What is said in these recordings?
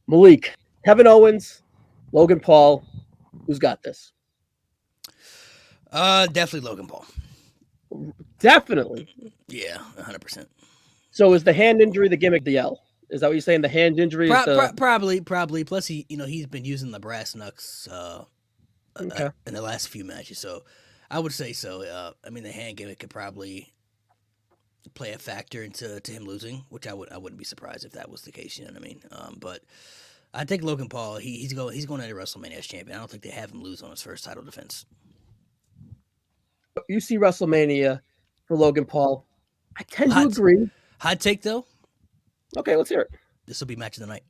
Malik, Kevin Owens, Logan Paul. Who's got this? Definitely Logan Paul. Definitely. Yeah, 100%. So is the hand injury the gimmick? The L? Is that what you're saying? The hand injury is the Probably. Plus, he's been using the brass knucks okay. in the last few matches, so I would say so. I mean, the hand gimmick could probably play a factor into him losing, which I wouldn't be surprised if that was the case. You know what I mean? But I think Logan Paul, he's going into WrestleMania as champion. I don't think they have him lose on his first title defense. You see WrestleMania for Logan Paul. I tend to Hot agree. hot take though, Okay, let's hear it. this will be match of the night.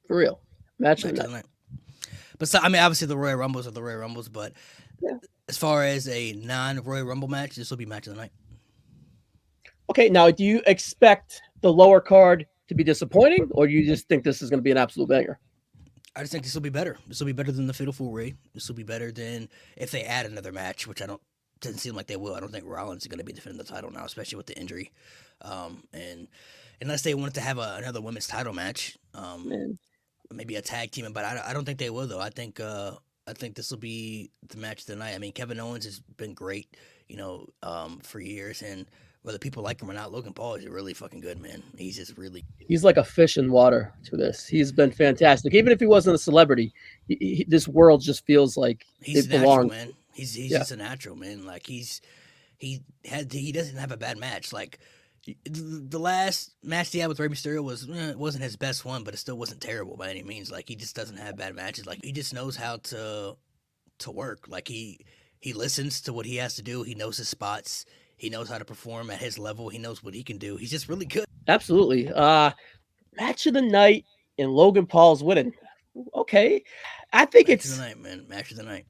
For real. Match of the Match of night. the night. But so, I mean, obviously the Royal Rumbles are the Royal Rumbles, but Yeah. as far as a non-Royal Rumble match, this will be match of the night. Okay, now do you expect the lower card to be disappointing, or do you just think this is going to be an absolute banger? I just think this will be better. This will be better than the Fatal Four Way. This will be better than if they add another match, which I don't doesn't seem like they will. I don't think Rollins is going to be defending the title now, especially with the injury. And unless they wanted to have another women's title match, Man. maybe a tag team, but I don't think they will though. I think this will be the match of the night. I mean, Kevin Owens has been great, for years, and whether people like him or not, Logan Paul is really fucking good, man. He's just really He's like a fish in water to this. He's been fantastic. Even if he wasn't a celebrity, this world just feels like he's it natural, belongs. man. He's Yeah. just a natural, man. Like he doesn't have a bad match. Like the last match he had with Rey Mysterio it wasn't his best one, but it still wasn't terrible by any means. Like he just doesn't have bad matches. Like he just knows how to work. Like he listens to what he has to do. He knows his spots. He knows how to perform at his level. He knows what he can do. He's just really good. Absolutely. Match of the night and Logan Paul's winning. Okay. I think Match of the it's night, man. Match of the night.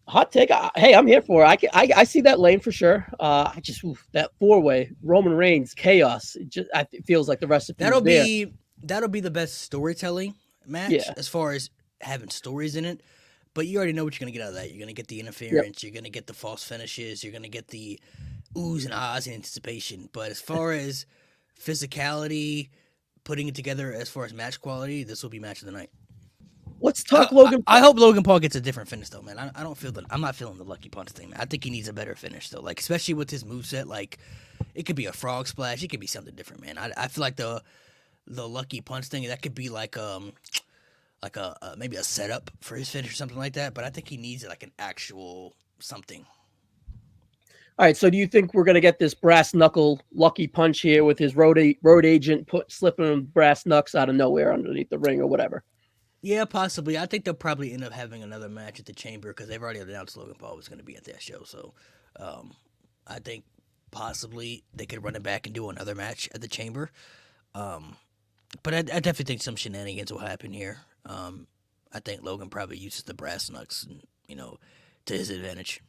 hot take. Hey, I'm here for it. I see that lane for sure. I just that 4-way Roman Reigns chaos. It feels like the recipe That'll is there. be that'll be the best storytelling match Yeah. as far as having stories in it. But you already know what you're gonna get out of that. You're gonna get the Yep. interference. You're gonna get the false finishes. You're gonna get the oohs and ahs and anticipation. But as far as physicality, putting it together as far as match quality, this will be match of the night. Let's talk Logan. I hope Logan Paul gets a different finish though, man. I don't feel that I'm not feeling the lucky punch thing, man. I think he needs a better finish though. Like especially with his moveset, like it could be a frog splash, it could be something different, man. I feel like the lucky punch thing that could be like a maybe a setup for his finish or something like that. But I think he needs like an actual something. All right. So do you think we're gonna get this brass knuckle lucky punch here with his road agent slipping him brass knucks out of nowhere underneath the ring or whatever? Yeah, possibly. I think they'll probably end up having another match at the Chamber because they've already announced Logan Paul was going to be at that show. So, um, I think possibly they could run it back and do another match at the Chamber. Um, but I definitely think some shenanigans will happen here. I think Logan probably uses the brass knucks, to his advantage.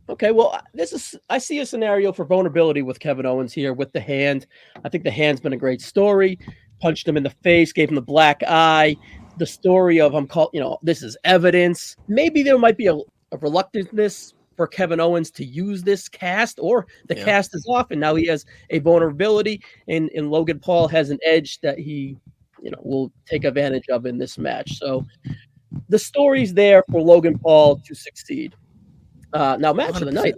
Okay, well, this is I see a scenario for vulnerability with Kevin Owens here with the hand. I think the hand's been a great story. Punched him in the face, gave him the black eye. The story of I'm called, this is evidence. Maybe there might be a reluctantness for Kevin Owens to use this cast, or the Yeah, cast is off, and now he has a vulnerability, and Logan Paul has an edge that he, will take advantage of in this match. So the story's there for Logan Paul to succeed. Now, match of the night,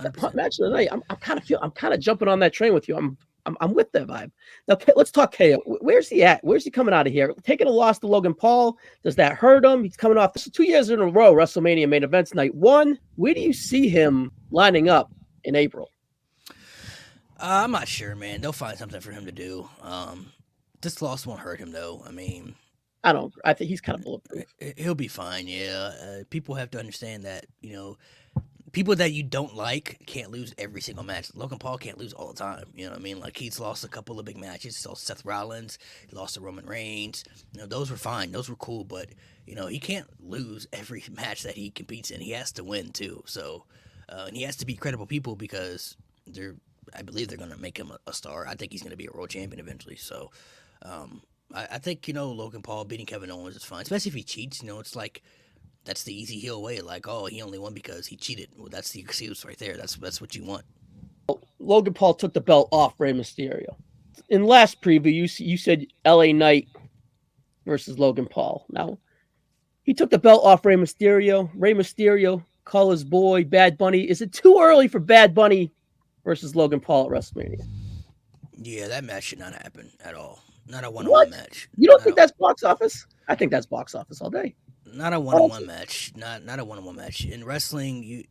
100%. 100%. match of the night. I'm kind of jumping on that train with you. I'm with that vibe. Now, let's talk KO. Where's he at? Where's he coming out of here? Taking a loss to Logan Paul. Does that hurt him? He's coming off this 2 years in a row. WrestleMania main events night one. Where do you see him lining up in April? I'm not sure, man. They'll find something for him to do. This loss won't hurt him, though. I mean, I don't. I think he's kind of bulletproof. he'll be fine. Yeah, people have to understand that people that you don't like can't lose every single match. Logan Paul can't lose all the time. You know what I mean? Like he's lost a couple of big matches. He lost Seth Rollins. He lost to Roman Reigns. Those were fine. Those were cool. But he can't lose every match that he competes in. He has to win too. So, and he has to beat credible people because I believe they're gonna make him a star. I think he's gonna be a world champion eventually. So, I think Logan Paul beating Kevin Owens is fine, especially if he cheats. It's like that's the easy heel way. Like, oh, he only won because he cheated. Well, that's the excuse right there. That's what you want. Logan Paul took the belt off Rey Mysterio. in last preview, you said LA Knight versus Logan Paul. Now, he took the belt off Rey Mysterio. Rey Mysterio, call his boy Bad Bunny. Is it too early for Bad Bunny versus Logan Paul at WrestleMania? Yeah, that match should not happen at all. Not a one-on-one What? match. You don't Not think a, that's box office? I think that's box office all day. not a one-on-one match. Not a one-on-one match. In wrestling,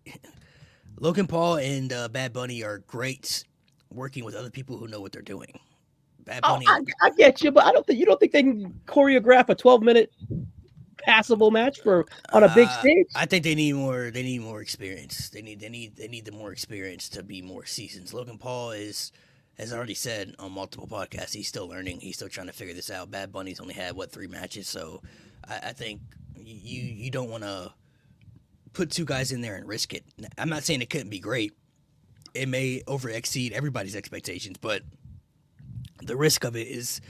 Logan Paul and Bad Bunny are great working with other people who know what they're doing. Bad Bunny. I get you, but you don't think they can choreograph a 12-minute passable match on a big stage? I think they need more. They need more experience. They need the more experience to be more seasons. Logan Paul has already said on multiple podcasts he's still learning. He's still trying to figure this out. Bad Bunny's only had 3 matches, so I think you don't want to put 2 guys in there and risk it. I'm not saying it couldn't be great. It may over exceed everybody's expectations, but the risk of it is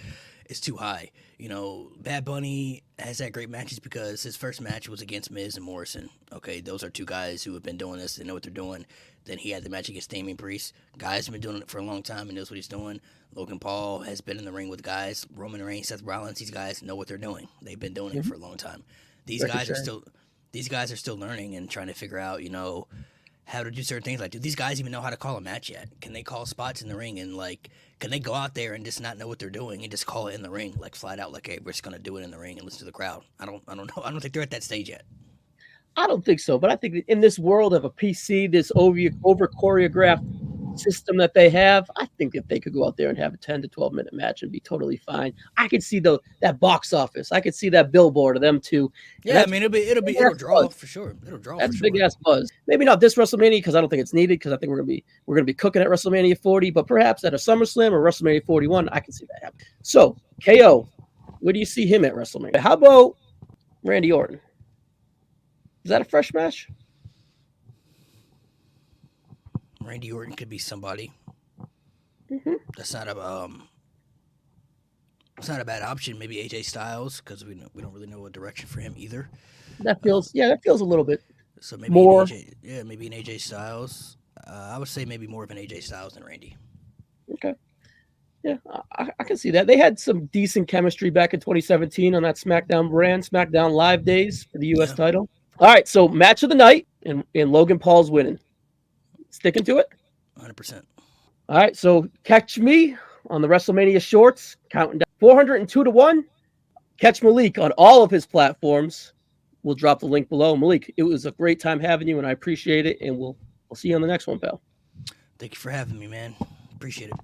too high. You know, Bad Bunny has had great matches because his first match was against Miz and Morrison. Okay, those are 2 guys who have been doing this. They know what they're doing. Then he had the match against Damian Priest. Guys have been doing it for a long time and knows what he's doing. Logan Paul has been in the ring with guys. Roman Reigns, Seth Rollins, these guys know what they're doing. They've been doing it for a long time. These guys are still learning and trying to figure out, how to do certain things. Like, do these guys even know how to call a match yet? Can they call spots in the ring and can they go out there and just not know what they're doing and just call it in the ring, flat out, hey, we're just gonna do it in the ring and listen to the crowd? I don't know. I don't think they're at that stage yet. I don't think so, but I think in this world of a PC, this over choreographed system that they have, I think if they could go out there and have a 10 to 12-minute match and be totally fine, I could see that box office. I could see that billboard of them two. Yeah, I mean, it'll draw for sure. It'll draw. That's for big sure. ass buzz. Maybe not this WrestleMania because I don't think it's needed because I think we're gonna be cooking at WrestleMania 40, but perhaps at a SummerSlam or WrestleMania 41, I can see that happen. So KO, where do you see him at WrestleMania? How about Randy Orton? Is that a fresh match? Randy Orton could be somebody. Mm-hmm. That's not a it's not a bad option. Maybe AJ Styles because we don't really know what direction for him either. That feels a little bit. So maybe more. Maybe an AJ Styles. I would say maybe more of an AJ Styles than Randy. Okay. Yeah, I can see that. They had some decent chemistry back in 2017 on that SmackDown Live days for the U.S. title. All right, so match of the night, and Logan Paul's winning. Sticking to it? 100%. All right, so catch me on the WrestleMania shorts, counting down 402 to 1. Catch Malik on all of his platforms. We'll drop the link below. Malik, it was a great time having you, and I appreciate it, and we'll see you on the next one, pal. Thank you for having me, man. Appreciate it.